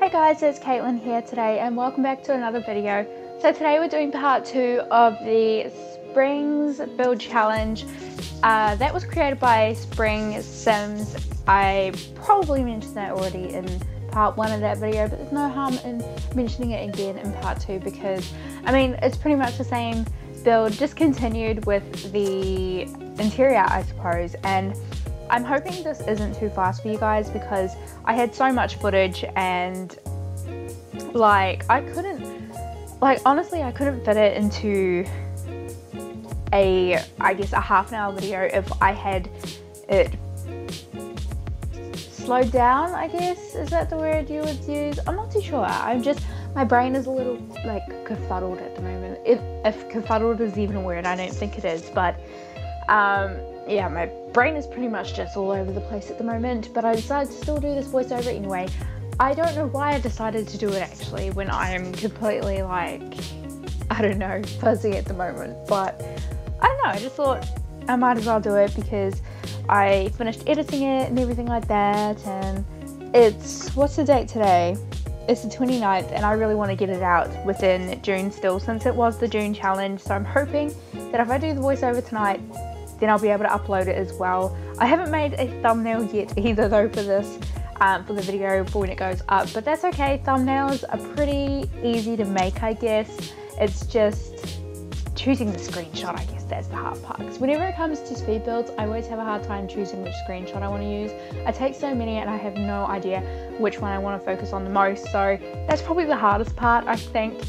Hey guys, it's Caitlin here today and welcome back to another video. So today we're doing part 2 of the Springs build challenge that was created by Spring Sims. I probably mentioned that already in part 1 of that video, but there's no harm in mentioning it again in part 2 because I mean it's pretty much the same build, just continued with the interior I suppose. And I'm hoping this isn't too fast for you guys because I had so much footage and honestly I couldn't fit it into I guess a half-an-hour video if I had it slowed down, I guess. Is that the word you would use? I'm not too sure. My brain is a little like kerfuddled at the moment. If kerfuddled is even a word, I don't think it is, but yeah, my brain is pretty much just all over the place at the moment, but I decided to still do this voiceover anyway. I don't know why I decided to do it actually when I am completely like, I don't know, fuzzy at the moment, but I don't know, I just thought I might as well do it because I finished editing it and everything like that, and what's the date today? It's the 29th and I really want to get it out within June still since it was the June challenge, so I'm hoping that if I do the voiceover tonight then I'll be able to upload it as well. I haven't made a thumbnail yet either though for this, for the video for when it goes up, but that's okay. Thumbnails are pretty easy to make, I guess. It's just choosing the screenshot, I guess that's the hard part. Because whenever it comes to speed builds, I always have a hard time choosing which screenshot I want to use. I take so many and I have no idea which one I want to focus on the most, so that's probably the hardest part, I think,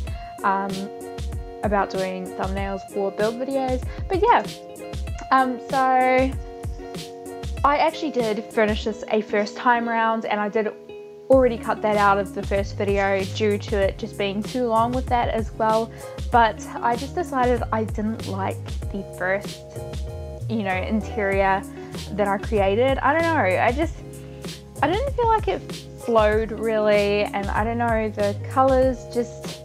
about doing thumbnails for build videos. But yeah, so I actually did finish this a first time round and I did already cut that out of the first video due to it just being too long with that as well, but I just decided I didn't like the first, you know, interior that I created. I don't know, I didn't feel like it flowed really, and I don't know, the colors just,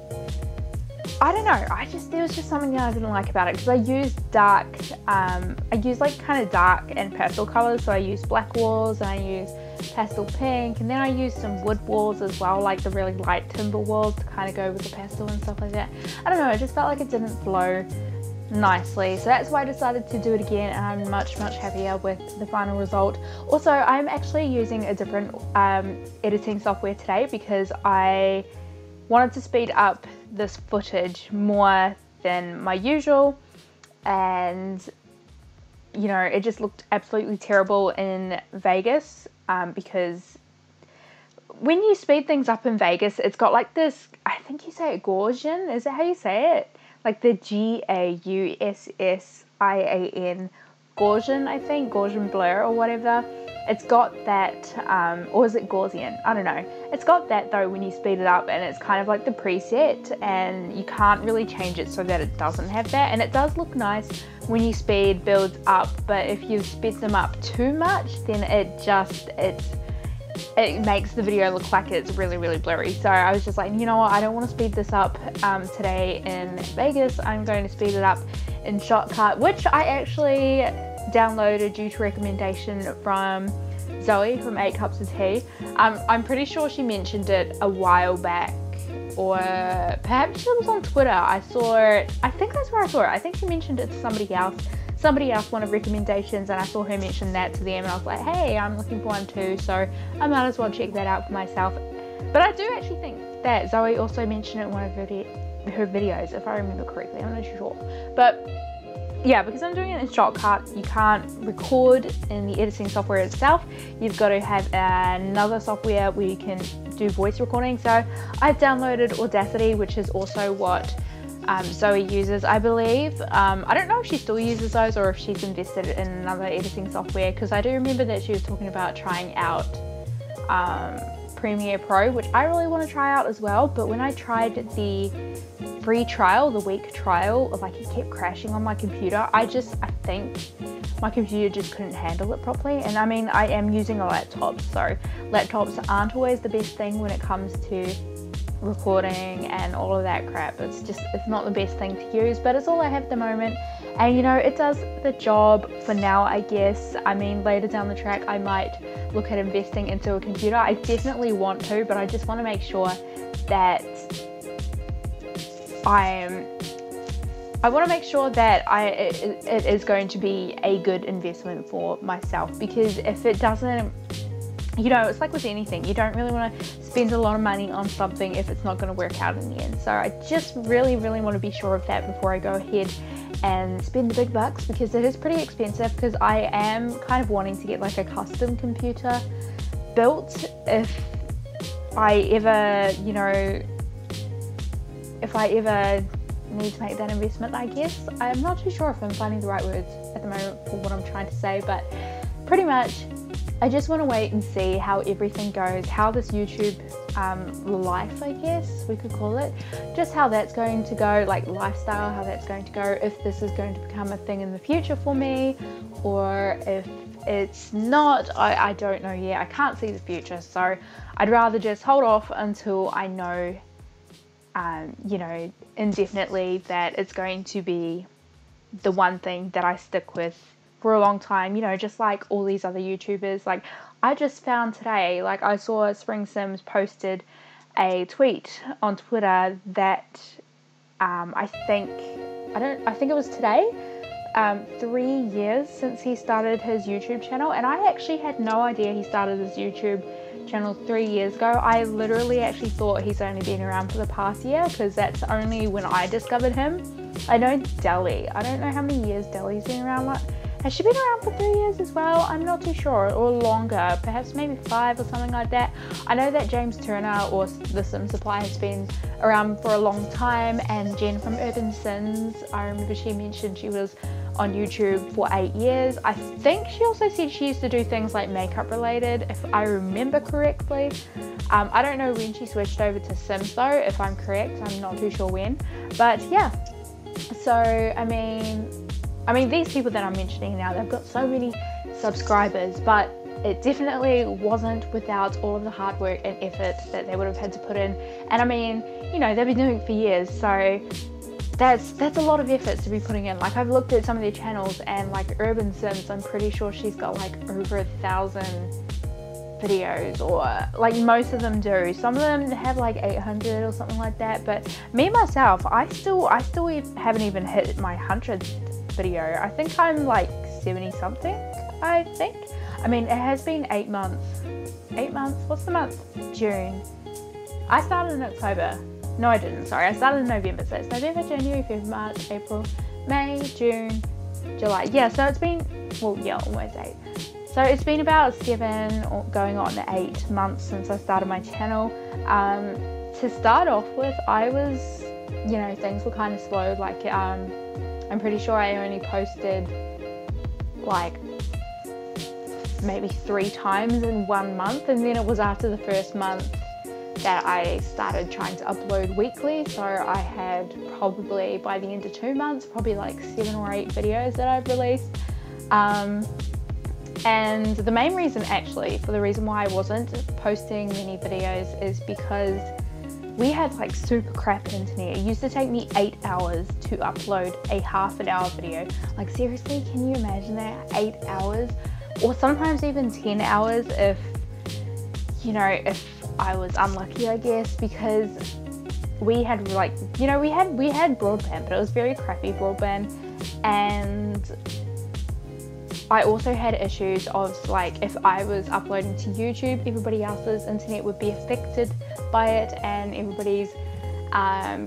I don't know, there was just something that I didn't like about it because I used dark, I used like kind of dark and pastel colors. So I used black walls and I used pastel pink, and then I used some wood walls as well, like the really light timber walls to kind of go with the pastel and stuff like that. I don't know, I just felt like it didn't flow nicely, so that's why I decided to do it again, and I'm much happier with the final result. Also, I'm actually using a different editing software today because I wanted to speed up this footage more than my usual, and you know, it just looked absolutely terrible in Vegas, because when you speed things up in Vegas, it's got like this, I think you say it Gaussian, is that how you say it? Like the Gaussian, Gaussian, I think, Gaussian blur or whatever. It's got that, or is it Gaussian? I don't know. It's got that though when you speed it up, and it's kind of like the preset and you can't really change it so that it doesn't have that. And it does look nice when you speed builds up, but if you speed them up too much, then it makes the video look like it's really blurry. So I was just like, you know what, I don't want to speed this up today in Vegas. I'm going to speed it up in Shotcut, which I actually downloaded due to recommendation from Zoe from 8 Cups of Tea. I'm pretty sure she mentioned it a while back, or perhaps it was on Twitter. I saw it, I think that's where I saw it. I think she mentioned it to somebody else wanted recommendations, and I saw her mention that to them, and I was like, hey, I'm looking for one too, so I might as well check that out for myself. But I do actually think that Zoe also mentioned it in one of her videos, if I remember correctly. I'm not too sure, but yeah, because I'm doing it in Shotcut, you can't record in the editing software itself. You've got to have another software where you can do voice recording. So I've downloaded Audacity, which is also what Zoe uses, I believe. I don't know if she still uses those or if she's invested in another editing software, because I do remember that she was talking about trying out Premiere Pro, which I really want to try out as well. But when I tried the free trial, the week trial, like it kept crashing on my computer. I think my computer just couldn't handle it properly. And I mean, I am using a laptop, so laptops aren't always the best thing when it comes to recording and all of that crap. It's not the best thing to use, but it's all I have at the moment, and you know, it does the job for now, I guess. I mean, later down the track I might look at investing into a computer. I definitely want to, but I just want to make sure that I want to make sure that it is going to be a good investment for myself, because if it doesn't, you know, it's like with anything, you don't really want to spend a lot of money on something if it's not going to work out in the end. So I just really want to be sure of that before I go ahead and spend the big bucks, because it is pretty expensive, because I am kind of wanting to get like a custom computer built if I ever, you know, if I ever need to make that investment, I guess. I'm not too sure if I'm finding the right words at the moment for what I'm trying to say, but pretty much I just want to wait and see how everything goes, how this YouTube life, I guess we could call it, just how that's going to go, like lifestyle, how that's going to go, if this is going to become a thing in the future for me, or if it's not. I don't know yet. I can't see the future, so I'd rather just hold off until I know you know, indefinitely that it's going to be the one thing that I stick with for a long time, you know, just like all these other YouTubers. Like I just found today, like I saw Spring Sims posted a tweet on Twitter that I think it was today, 3 years since he started his YouTube channel, and I actually had no idea he started his YouTube channel 3 years ago. I literally actually thought he's only been around for the past year, because that's only when I discovered him. I know Deli, I don't know how many years Deli's been around. Like, has she been around for 3 years as well? I'm not too sure, or longer, perhaps maybe 5 or something like that. I know that James Turner or the Sim Supply has been around for a long time, and Jen from Urban Sims, I remember she mentioned she was on YouTube for 8 years. I think she also said she used to do things like makeup related, if I remember correctly. I don't know when she switched over to Sims though, if I'm correct. I'm not too sure when, but yeah. So I mean these people that I'm mentioning now, they've got so many subscribers, but it definitely wasn't without all of the hard work and effort that they would have had to put in. And I mean, you know, they've been doing it for years, so that's a lot of effort to be putting in. Like I've looked at some of their channels, and like Urban Sims, I'm pretty sure she's got like over 1,000 videos, or like most of them do. Some of them have like 800 or something like that, but me myself, I still haven't even hit my 100th video. I think I'm like 70 something, I think. I mean, it has been 8 months. 8 months? What's the month? June. I started in October. No, I didn't. Sorry, I started in November. So it's November, January, February, March, April, May, June, July. Yeah, so it's been, well, yeah, almost 8. So it's been about 7 or going on 8 months since I started my channel. To start off with, I was, you know, things were kind of slow. Like, I'm pretty sure I only posted like maybe 3 times in 1 month, and then it was after the first month that I started trying to upload weekly. So I had probably, by the end of 2 months, probably like 7 or 8 videos that I've released. And the main reason, actually, for the reason why I wasn't posting many videos is because we had like super crap internet. It used to take me 8 hours to upload a half-an-hour video. Like seriously, can you imagine that? 8 hours? Or sometimes even 10 hours if, you know, if I was unlucky, I guess, because we had like, you know, we had broadband, but it was very crappy broadband. And I also had issues of like, if I was uploading to YouTube, everybody else's internet would be affected by it, and everybody's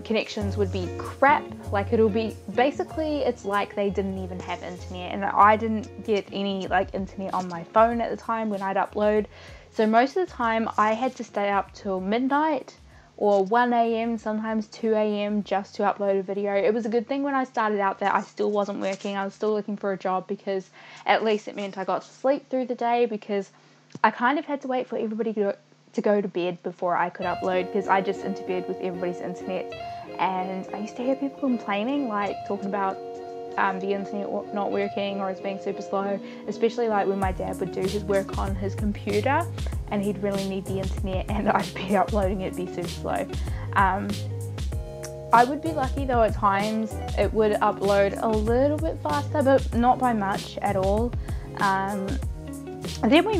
connections would be crap. Like it'll be, basically it's like they didn't even have internet, and I didn't get any like internet on my phone at the time when I'd upload. So most of the time I had to stay up till midnight or 1 a.m, sometimes 2 a.m. just to upload a video. It was a good thing when I started out that I still wasn't working. I was still looking for a job, because at least it meant I got to sleep through the day, because I kind of had to wait for everybody to go to bed before I could upload, because I just interfered with everybody's internet. And I used to hear people complaining, like talking about the internet not working or it's being super slow, especially like when my dad would do his work on his computer and he'd really need the internet, and I'd be uploading it, be super slow. I would be lucky though. At times it would upload a little bit faster, but not by much at all. And then we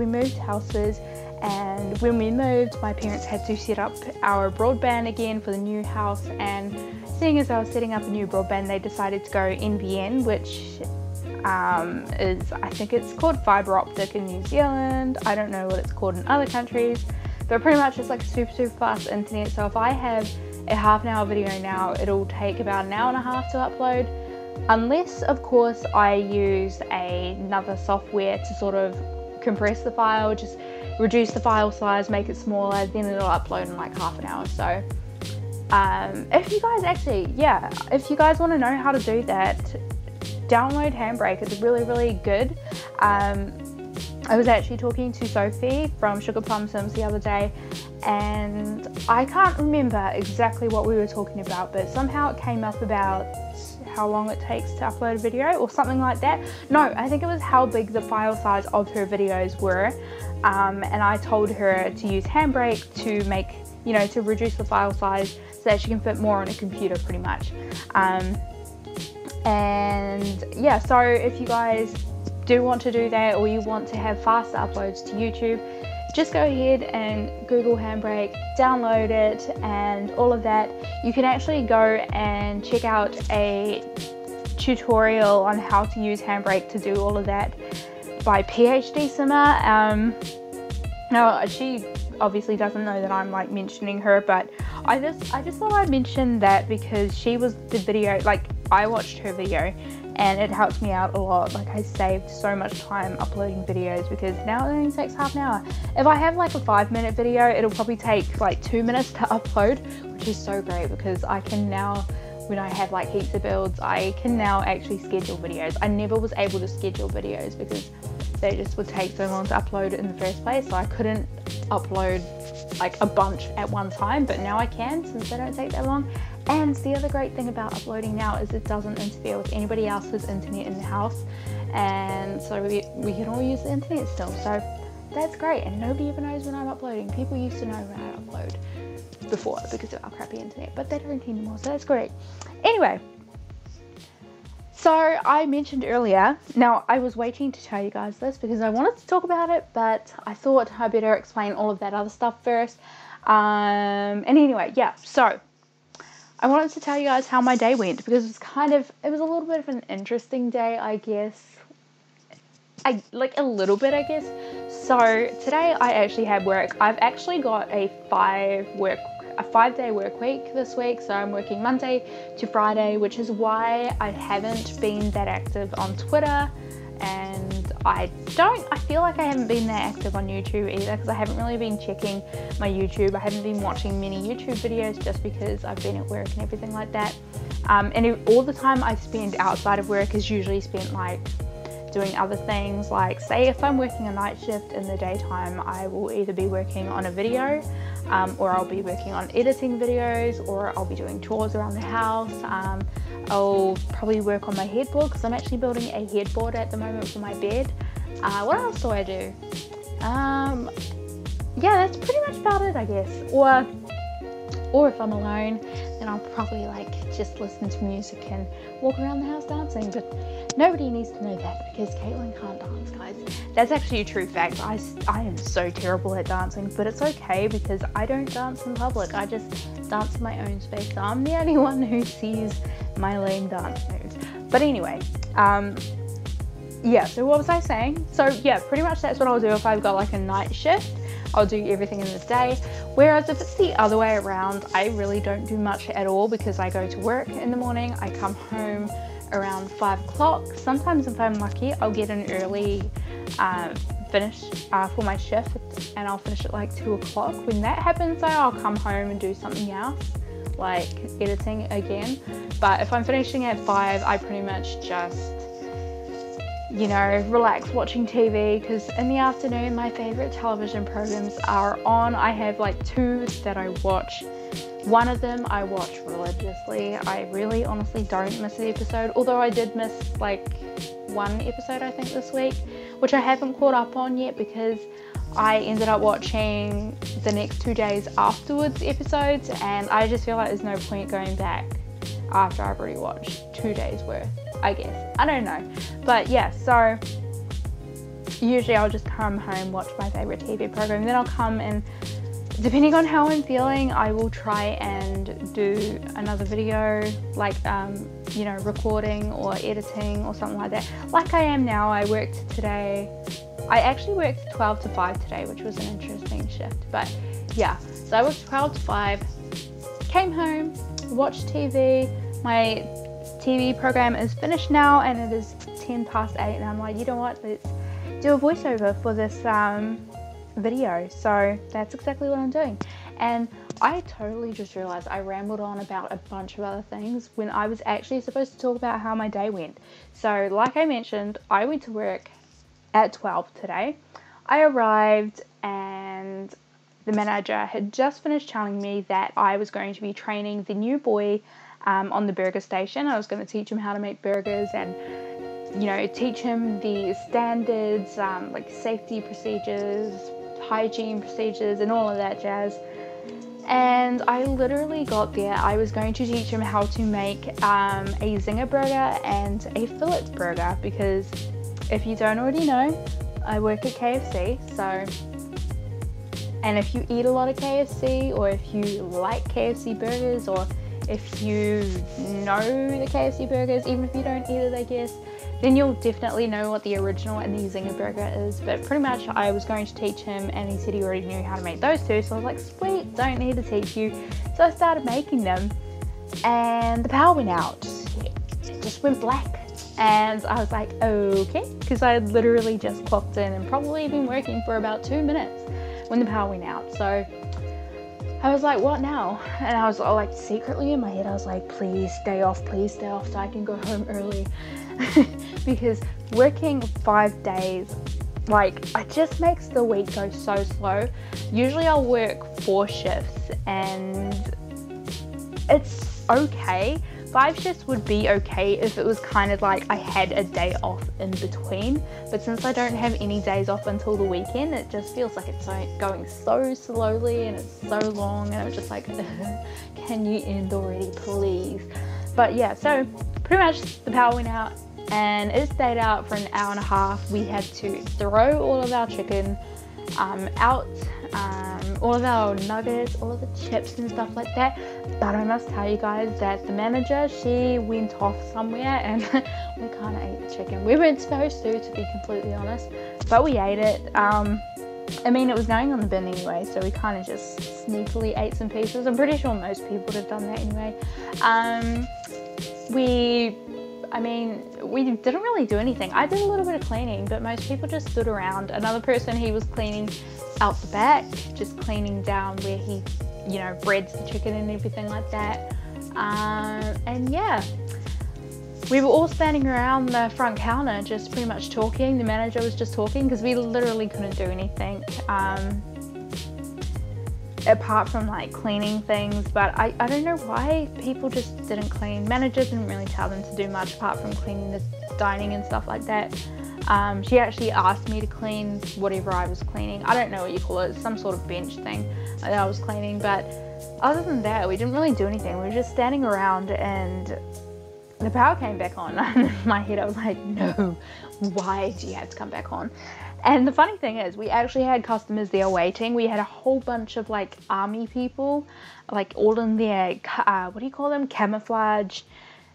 moved houses, and when we moved, my parents had to set up our broadband again for the new house, and seeing as I was setting up a new broadband, they decided to go NBN, which is, I think it's called fibre optic in New Zealand. I don't know what it's called in other countries, but pretty much it's like super fast internet. So if I have a half an hour video now, it'll take about an hour and a half to upload, unless of course I use another software to sort of compress the file, just reduce the file size, make it smaller, then it'll upload in like half an hour. So if you guys actually, if you guys want to know how to do that, download Handbrake. It's really good. I was actually talking to Sophie from Sugar Plum Sims the other day, and I can't remember exactly what we were talking about, but somehow it came up about how long it takes to upload a video or something like that. No, I think it was how big the file size of her videos were, and I told her to use Handbrake to make, you know, to reduce the file size so that she can fit more on a computer pretty much. And yeah, so if you guys do want to do that, or you want to have faster uploads to YouTube, just go ahead and Google Handbrake, download it, and all of that. You can actually go and check out a tutorial on how to use Handbrake to do all of that by PhD Simmer. Now she obviously doesn't know that I'm like mentioning her, but I just thought I'd mention that because she was the video, like I watched her video and it helped me out a lot. Like I saved so much time uploading videos because now it only takes half an hour. If I have like a 5-minute video, it'll probably take like 2 minutes to upload, which is so great because I can now, when I have like heaps of builds, I can now actually schedule videos. I never was able to schedule videos because they just would take so long to upload in the first place, so I couldn't upload like a bunch at one time, but now I can since they don't take that long. And the other great thing about uploading now is it doesn't interfere with anybody else's internet in the house, and so we can all use the internet still, so that's great. And nobody ever knows when I'm uploading. People used to know when I upload before because of our crappy internet, but they don't anymore, so that's great. Anyway, so I mentioned earlier, now I was waiting to tell you guys this because I wanted to talk about it, but I thought I better explain all of that other stuff first. And anyway, yeah, so I wanted to tell you guys how my day went because it was a little bit of an interesting day, I guess. A little bit, I guess. So today I actually had work. I've actually got a 5-day work week this week, so I'm working Monday to Friday, which is why I haven't been that active on Twitter, and I feel like I haven't been that active on YouTube either because I haven't really been checking my YouTube. I haven't been watching many YouTube videos just because I've been at work and everything like that. And all the time I spend outside of work is usually spent like doing other things, like say if I'm working a night shift in the daytime, I will either be working on a video, or I'll be working on editing videos, or I'll be doing chores around the house. I'll probably work on my headboard because I'm actually building a headboard at the moment for my bed. What else do I do? Yeah, that's pretty much about it, I guess. Or if I'm alone, then I'll probably like just listen to music and walk around the house dancing, but nobody needs to know that because Caitlin can't dance, guys. That's actually a true fact. I am so terrible at dancing, but it's okay because I don't dance in public. I just dance in my own space. So I'm the only one who sees my lame dance moves. But anyway, yeah, so what was I saying? So yeah, pretty much that's what I'll do if I've got like a night shift. I'll do everything in the day, whereas if it's the other way around, I really don't do much at all because I go to work in the morning, I come home around 5 o'clock. Sometimes if I'm lucky, I'll get an early finish for my shift, and I'll finish at like 2 o'clock. When that happens though, I'll come home and do something else, like editing again. But if I'm finishing at 5, I pretty much just, you know, relax watching TV, because in the afternoon my favorite television programs are on. I have like 2 that I watch. One of them I watch religiously. I really honestly don't miss an episode, although I did miss like 1 episode I think this week, which I haven't caught up on yet because I ended up watching the next 2 days afterwards episodes, and I just feel like there's no point going back after I've already watched 2 days worth, I guess. I don't know. But yeah, so usually I'll just come home, watch my favorite TV program, then I'll come and, depending on how I'm feeling, I will try and do another video, like, you know, recording or editing or something like that. Like I am now. I worked today. I actually worked 12 to 5 today, which was an interesting shift. But yeah, so I worked 12 to 5, came home, watched TV. My TV program is finished now, and it is 10 past 8, and I'm like, you know what, let's do a voiceover for this video. So that's exactly what I'm doing. And I totally just realized I rambled on about a bunch of other things when I was actually supposed to talk about how my day went. So like I mentioned, I went to work at 12 today. I arrived and the manager had just finished telling me that I was going to be training the new boy on the burger station. I was going to teach him how to make burgers and, you know, teach him the standards, like safety procedures, hygiene procedures, and all of that jazz. And I literally got there. I was going to teach him how to make a zinger burger and a fillet burger, because if you don't already know, I work at KFC. So, and if you eat a lot of KFC, or if you like KFC burgers, or if you know the KFC burgers, even if you don't eat it, I guess, then you'll definitely know what the original and the zinger burger is. But pretty much I was going to teach him, and he said he already knew how to make those two. So I was like, sweet, don't need to teach you. So I started making them, and the power went out. It just went black. And I was like, okay, because I had literally just clocked in and probably been working for about 2 minutes when the power went out. So I was like, what now? And I was like, secretly in my head, I was like, please stay off so I can go home early. Because working 5 days, like, it just makes the week go so slow. Usually I'll work 4 shifts and it's okay. 5 shifts would be okay if it was kind of like I had a day off in between, but since I don't have any days off until the weekend, it just feels like it's going so slowly and it's so long, and I'm just like, can you end already, please? But yeah, so pretty much the power went out, and it stayed out for an hour and a half. We had to throw all of our chicken out, all of our nuggets, all of the chips and stuff like that. But I must tell you guys that the manager, she went off somewhere, and we kind of ate the chicken. We weren't supposed to be completely honest, but we ate it. I mean, it was going on the bin anyway, so we kind of just sneakily ate some pieces. I'm pretty sure most people would have done that anyway. We didn't really do anything. I did a little bit of cleaning, but most people just stood around. Another person, he was cleaning out the back, just cleaning down where he, you know, breads the chicken and everything like that. And yeah, we were all standing around the front counter just pretty much talking. The manager was just talking because we literally couldn't do anything apart from like cleaning things. But I don't know why people just didn't clean. Manager didn't really tell them to do much apart from cleaning the dining and stuff like that. She actually asked me to clean whatever I was cleaning. I don't know what you call it, some sort of bench thing that I was cleaning, but other than that, we didn't really do anything. We were just standing around, and the power came back on. And in my head I was like, no, why do you have to come back on? And the funny thing is, we actually had customers there waiting. We had a whole bunch of like army people, like all in their, what do you call them? Camouflage,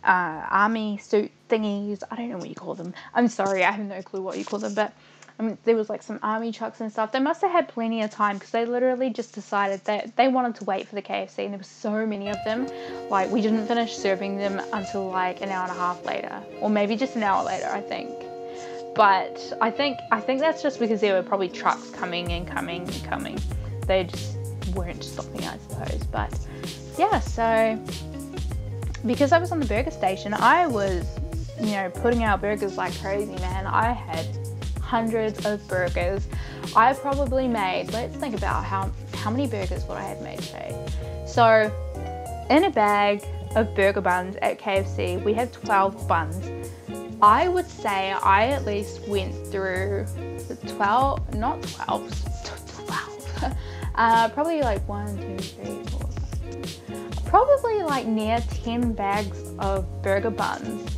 army suit thingies. I don't know what you call them. I'm sorry, I have no clue what you call them, but I mean, there was like some army trucks and stuff. They must have had plenty of time because they literally just decided that they wanted to wait for the KFC, and there were so many of them. Like, we didn't finish serving them until like an hour and a half later, or maybe just an hour later, I think. But I think that's just because there were probably trucks coming and coming and coming. They just weren't stopping, I suppose. But yeah, so because I was on the burger station, I was, you know, putting out burgers like crazy, man. I had hundreds of burgers. I probably made, let's think about how many burgers would I have made today. So in a bag of burger buns at KFC, we had 12 buns. I would say I at least went through the 12, not 12, Probably like 1, 2, 3, 4, 5. Probably like near 10 bags of burger buns.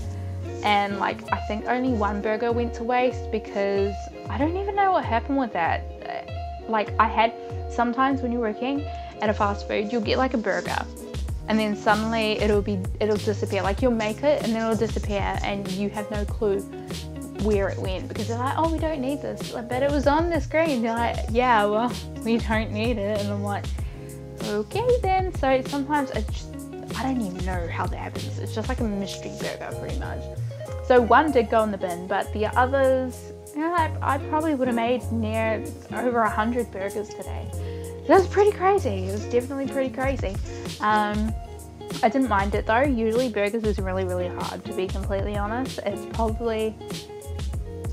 And like, I think only one burger went to waste because I don't even know what happened with that. Like, I had, sometimes when you're working at a fast food, you'll get like a burger and then suddenly it'll disappear. Like, you'll make it and then it'll disappear and you have no clue where it went because they're like, oh, we don't need this. But it was on the screen. They're like, yeah, well, we don't need it. And I'm like, okay then. So sometimes I don't even know how that happens. It's just like a mystery burger pretty much. So one did go in the bin, but the others, you know, I probably would have made near over 100 burgers today. That was pretty crazy. It was definitely pretty crazy. I didn't mind it though. Usually burgers is really, really hard, to be completely honest. It's probably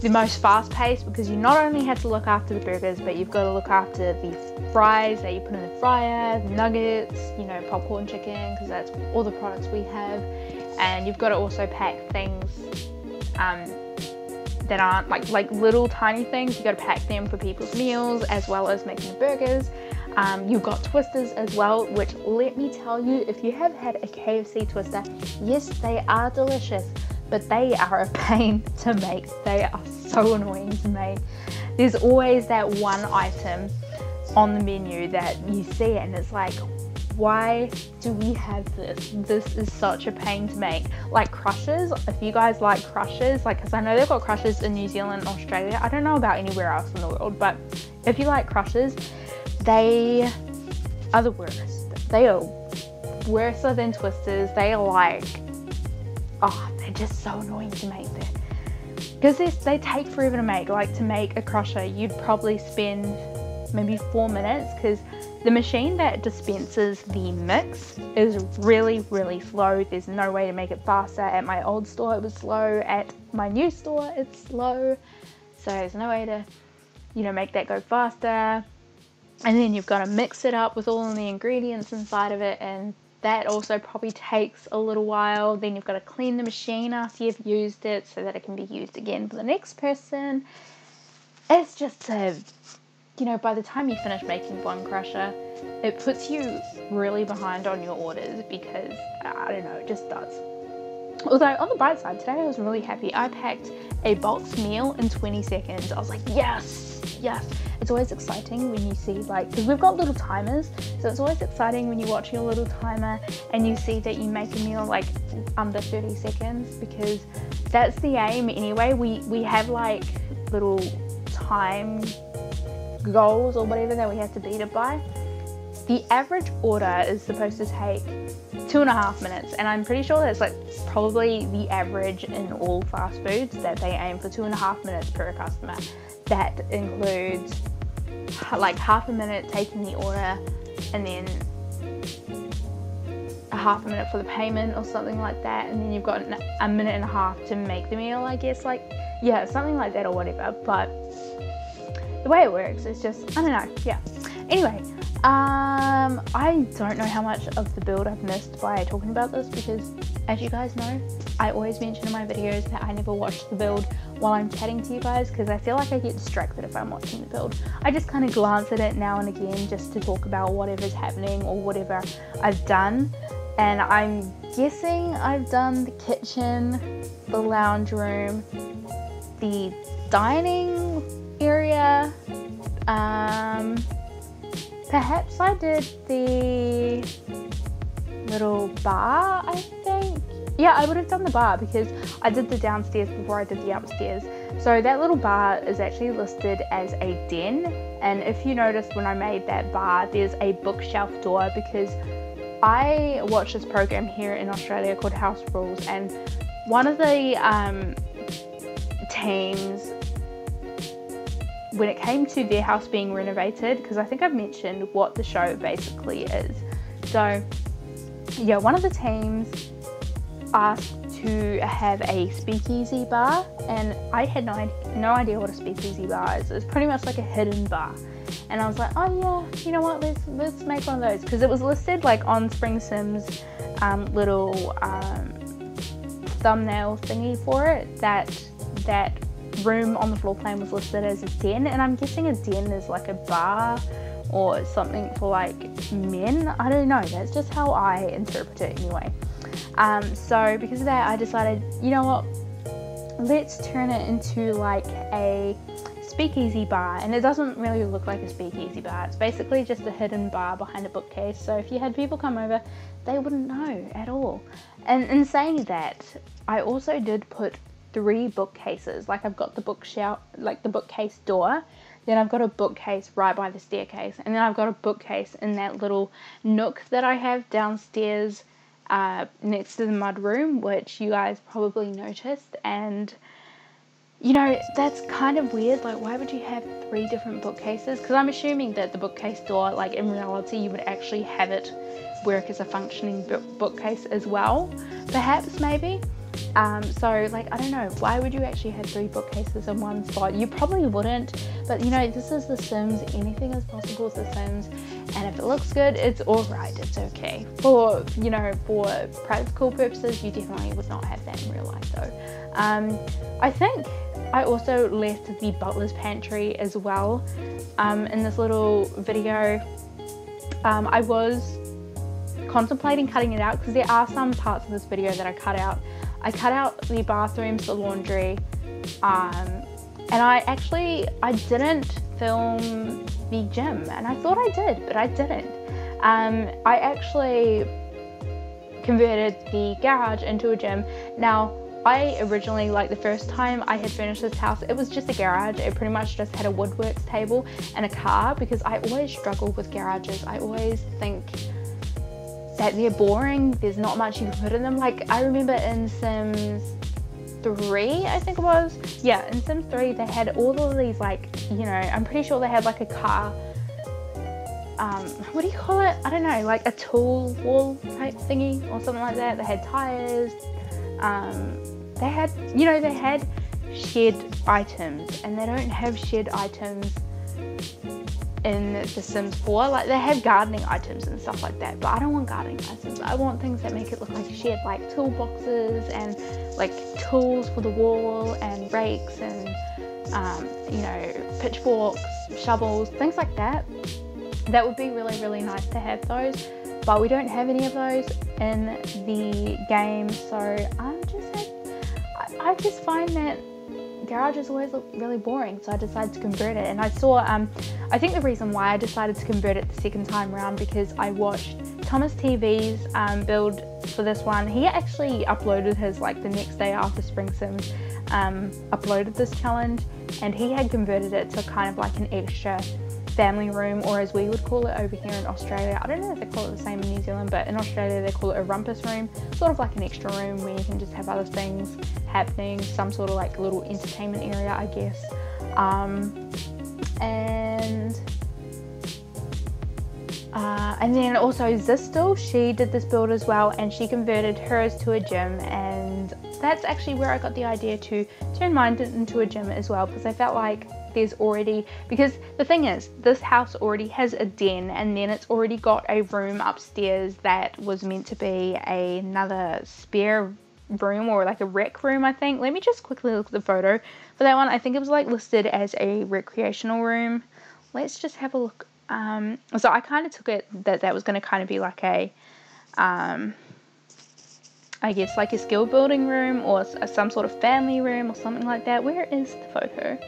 the most fast paced because you not only have to look after the burgers, but you've got to look after the fries that you put in the fryer, the nuggets, you know, popcorn chicken, because that's all the products we have. And you've got to also pack things that aren't like little tiny things. You've got to pack them for people's meals as well as making the burgers. You've got twisters as well, which, let me tell you, if you have had a KFC twister, yes, they are delicious, but they are a pain to make. They are so annoying to make. There's always that one item on the menu that you see and it's like, why do we have this? This is such a pain to make. Like crushers, if you guys like crushers, like, because I know they've got crushers in New Zealand and Australia. I don't know about anywhere else in the world, but if you like crushers, they are the worst. They are worse than twisters. They are like, oh, they're just so annoying to make there. Because they take forever to make. Like, to make a crusher, you'd probably spend maybe 4 minutes because the machine that dispenses the mix is really, really slow. There's no way to make it faster. At my old store, it was slow. At my new store, it's slow. So there's no way to, you know, make that go faster. And then you've got to mix it up with all of the ingredients inside of it, and that also probably takes a little while. Then you've got to clean the machine after you've used it so that it can be used again for the next person. It's just a, you know, by the time you finish making one crusher, it puts you really behind on your orders because, I don't know, it just does. Although, on the bright side, today I was really happy. I packed a boxed meal in 20 seconds. I was like, yes, yes. It's always exciting when you see, like, because we've got little timers, so it's always exciting when you watch your little timer and you see that you make a meal, like, under 30 seconds, because that's the aim anyway. We have, like, little time goals or whatever that we have to beat it by. The average order is supposed to take 2.5 minutes, and I'm pretty sure that's like probably the average in all fast foods, that they aim for 2.5 minutes per customer. That includes like half a minute taking the order and then a half a minute for the payment or something like that, and then you've got a minute and a half to make the meal, I guess, like, yeah, something like that or whatever. But the way it works is just, I don't know, yeah. Anyway, I don't know how much of the build I've missed by talking about this, because as you guys know, I always mention in my videos that I never watch the build while I'm chatting to you guys, because I feel like I get distracted if I'm watching the build. I just kind of glance at it now and again just to talk about whatever's happening or whatever I've done. And I'm guessing I've done the kitchen, the lounge room, the dining area, perhaps I did the little bar, I think. Yeah, I would have done the bar because I did the downstairs before I did the upstairs. So that little bar is actually listed as a den. And if you noticed when I made that bar, there's a bookshelf door, because I watch this program here in Australia called House Rules, and one of the teams, when it came to their house being renovated, because I think I've mentioned what the show basically is. So yeah, one of the teams asked to have a speakeasy bar, and I had no idea what a speakeasy bar is. It's pretty much like a hidden bar. And I was like, oh yeah, you know what, let's make one of those, because it was listed like on Spring Sim's little thumbnail thingy for it, that room on the floor plan was listed as a den, and I'm guessing a den is like a bar or something for like men. I don't know, that's just how I interpret it anyway. So because of that, I decided, you know what, let's turn it into like a speakeasy bar. And it doesn't really look like a speakeasy bar, it's basically just a hidden bar behind a bookcase, so if you had people come over, they wouldn't know at all. And in saying that, I also did put 3 bookcases. Like, I've got the bookshelf, like the bookcase door, then I've got a bookcase right by the staircase, and then I've got a bookcase in that little nook that I have downstairs next to the mud room, which you guys probably noticed. And you know, that's kind of weird. Like, why would you have 3 different bookcases? Because I'm assuming that the bookcase door, like in reality, you would actually have it work as a functioning bookcase as well, perhaps, maybe. So like, I don't know, why would you actually have 3 bookcases in one spot? You probably wouldn't, but you know, this is The Sims, anything is possible with The Sims, and if it looks good, it's alright, it's okay. For, you know, for practical purposes, you definitely would not have that in real life though. I think I also left the butler's pantry as well in this little video. I was contemplating cutting it out because there are some parts of this video that I cut out. I cut out the bathrooms, the laundry, and I didn't film the gym, and I thought I did, but I didn't. I actually converted the garage into a gym. Now, I originally, like the first time I had furnished this house, it was just a garage. It pretty much just had a woodworks table and a car, because I always struggle with garages. I always think that they're boring. There's not much you can put in them. Like, I remember in Sims 3, I think it was. Yeah, in Sims 3, they had all of these, like, you know, I'm pretty sure they had like a car, what do you call it? I don't know, like a tool wall type thingy or something like that. They had tires. They had, you know, they had shed items, and they don't have shed items in The Sims 4. Like, they have gardening items and stuff like that, but I don't want gardening items. I want things that make it look like a shed, like toolboxes and like tools for the wall and rakes and you know, pitchforks, shovels, things like that. That would be really, really nice to have those, but we don't have any of those in the game. So I just find that garages always look really boring, so I decided to convert it. And I saw, I think the reason why I decided to convert it the second time around, because I watched Thomas TV's build for this one. He actually uploaded his, like, the next day after Spring Sims uploaded this challenge, and he had converted it to kind of like an extra family room, or as we would call it over here in Australia. I don't know if they call it the same in New Zealand, but in Australia they call it a rumpus room, sort of like an extra room where you can just have other things happening, some sort of like little entertainment area, I guess. And then also Zistel, she did this build as well, and she converted hers to a gym, and that's actually where I got the idea to turn mine into a gym as well, because I felt like there's already, because the thing is, this house already has a den, and then it's already got a room upstairs that was meant to be another spare room, or like a rec room, I think. Let me just quickly look at the photo for that one. I think it was like listed as a recreational room. Let's just have a look. So I kind of took it that was going to kind of be like a I guess like a skill building room, or some sort of family room or something like that. Where is the photo?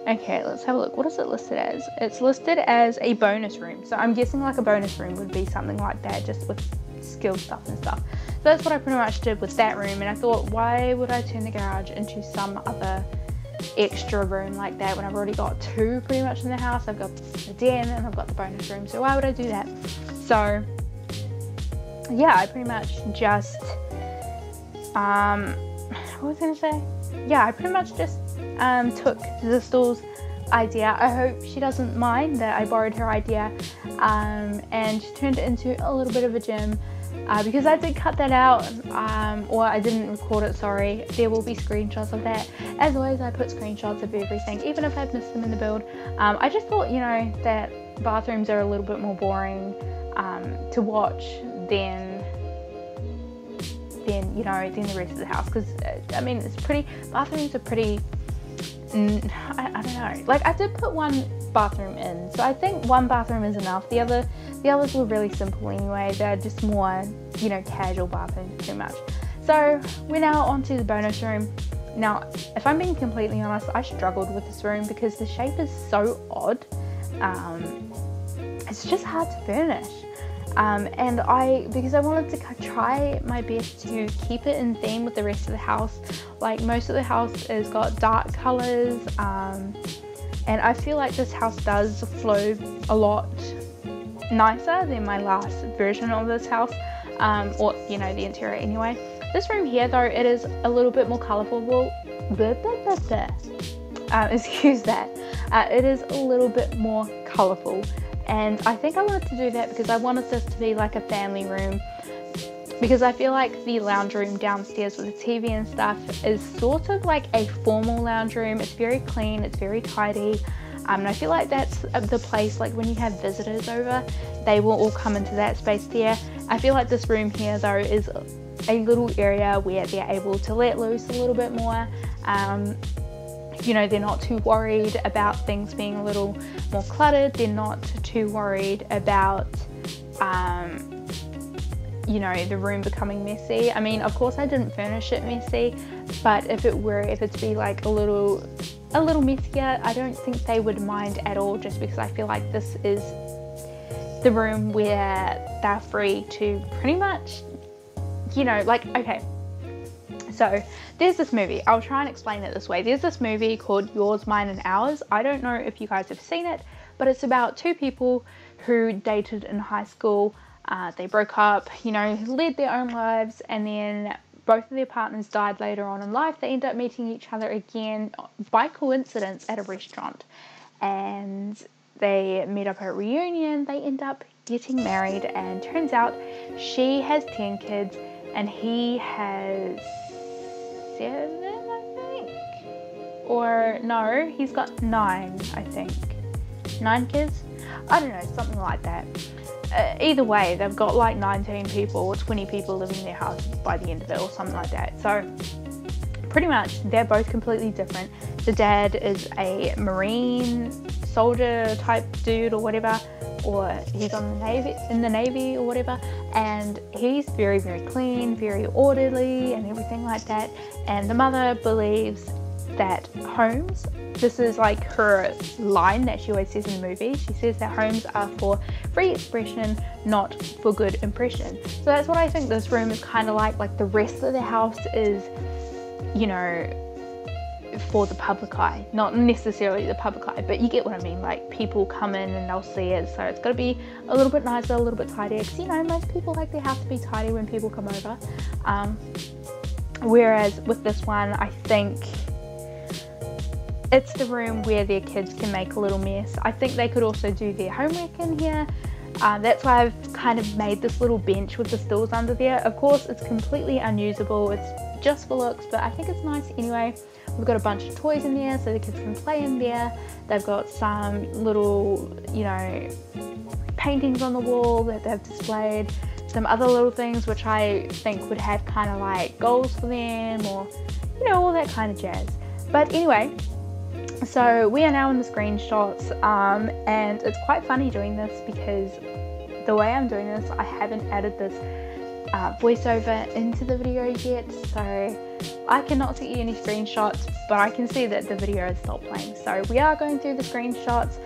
Okay, let's have a look. What is it listed as? It's listed as a bonus room. So I'm guessing like a bonus room would be something like that, just with skill stuff and stuff. So that's what I pretty much did with that room. And I thought, why would I turn the garage into some other extra room like that when I've already got 2 pretty much in the house? I've got the den and I've got the bonus room. So why would I do that? So yeah, I pretty much just, what was I going to say? Yeah, I pretty much just took Zistel's idea. I hope she doesn't mind that I borrowed her idea, and turned it into a little bit of a gym, because I did cut that out, or I didn't record it, sorry. There will be screenshots of that. As always, I put screenshots of everything, even if I've missed them in the build. I just thought, you know, that bathrooms are a little bit more boring to watch than you know, than the rest of the house, because I mean, it's pretty, bathrooms are pretty, I don't know, like I did put one bathroom in. So I think one bathroom is enough. The others were really simple anyway. They're just more, you know, casual bathrooms pretty much. So we're now onto the bonus room. Now, if I'm being completely honest, I struggled with this room because the shape is so odd. It's just hard to furnish. And because I wanted to try my best to keep it in theme with the rest of the house. Like, most of the house has got dark colors, and I feel like this house does flow a lot nicer than my last version of this house, or, you know, the interior anyway. This room here, though, it is a little bit more colourful. Excuse that. It is a little bit more colourful. And I think I wanted to do that because I wanted this to be like a family room, because I feel like the lounge room downstairs with the TV and stuff is sort of like a formal lounge room. It's very clean, it's very tidy, and I feel like that's the place, like when you have visitors over, they will all come into that space there. I feel like this room here though is a little area where they're able to let loose a little bit more. You know, they're not too worried about things being a little more cluttered. They're not too worried about, you know, the room becoming messy. I mean, of course I didn't furnish it messy, but if it to be like a little messier, I don't think they would mind at all, just because I feel like this is the room where they're free to pretty much, you know, like, okay. So there's this movie, I'll try and explain it this way. There's this movie called Yours, Mine and Ours. I don't know if you guys have seen it, but it's about two people who dated in high school. They broke up, you know, led their own lives, and then both of their partners died later on in life. They end up meeting each other again by coincidence at a restaurant, and they meet up at a reunion. They end up getting married, and turns out she has 10 kids and he has 7, I think, or no, he's got 9, I think, 9 kids, I don't know, something like that. Either way, they've got like 19 people or 20 people living in their house by the end of it, or something like that. So pretty much they're both completely different. The dad is a Marine soldier type dude or whatever, or he's in the Navy or whatever, and he's very, very clean, very orderly and everything like that. And the mother believes that homes, this is like her line that she always says in the movie, she says that homes are for free expression, not for good impression. So that's what I think this room is kind of like the rest of the house is, you know, for the public eye. Not necessarily the public eye, but you get what I mean. Like, people come in and they'll see it, so it's got to be a little bit nicer, a little bit tidier, because, you know, most people like their house to be tidy when people come over. Whereas with this one, I think it's the room where their kids can make a little mess. I think they could also do their homework in here. That's why I've kind of made this little bench with the stools under there. Of course, it's completely unusable. It's just for looks, but I think it's nice anyway. We've got a bunch of toys in there so the kids can play in there. They've got some little, you know, paintings on the wall that they've displayed. Some other little things which I think would have kind of like goals for them, or, you know, all that kind of jazz. But anyway, so we are now in the screenshots, and it's quite funny doing this because the way I'm doing this, I haven't added this voiceover into the video yet, so I cannot see any screenshots, but I can see that the video is still playing. So we are going through the screenshots,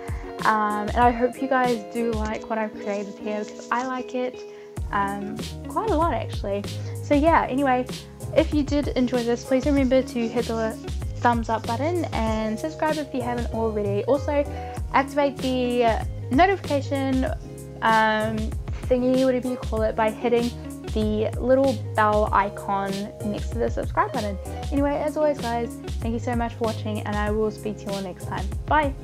and I hope you guys do like what I've created here, because I like it quite a lot actually. So yeah, anyway, if you did enjoy this, please remember to hit the thumbs up button and subscribe if you haven't already. Also activate the notification thingy, whatever you call it, by hitting the little bell icon next to the subscribe button. Anyway, as always guys, thank you so much for watching, and I will speak to you all next time. Bye!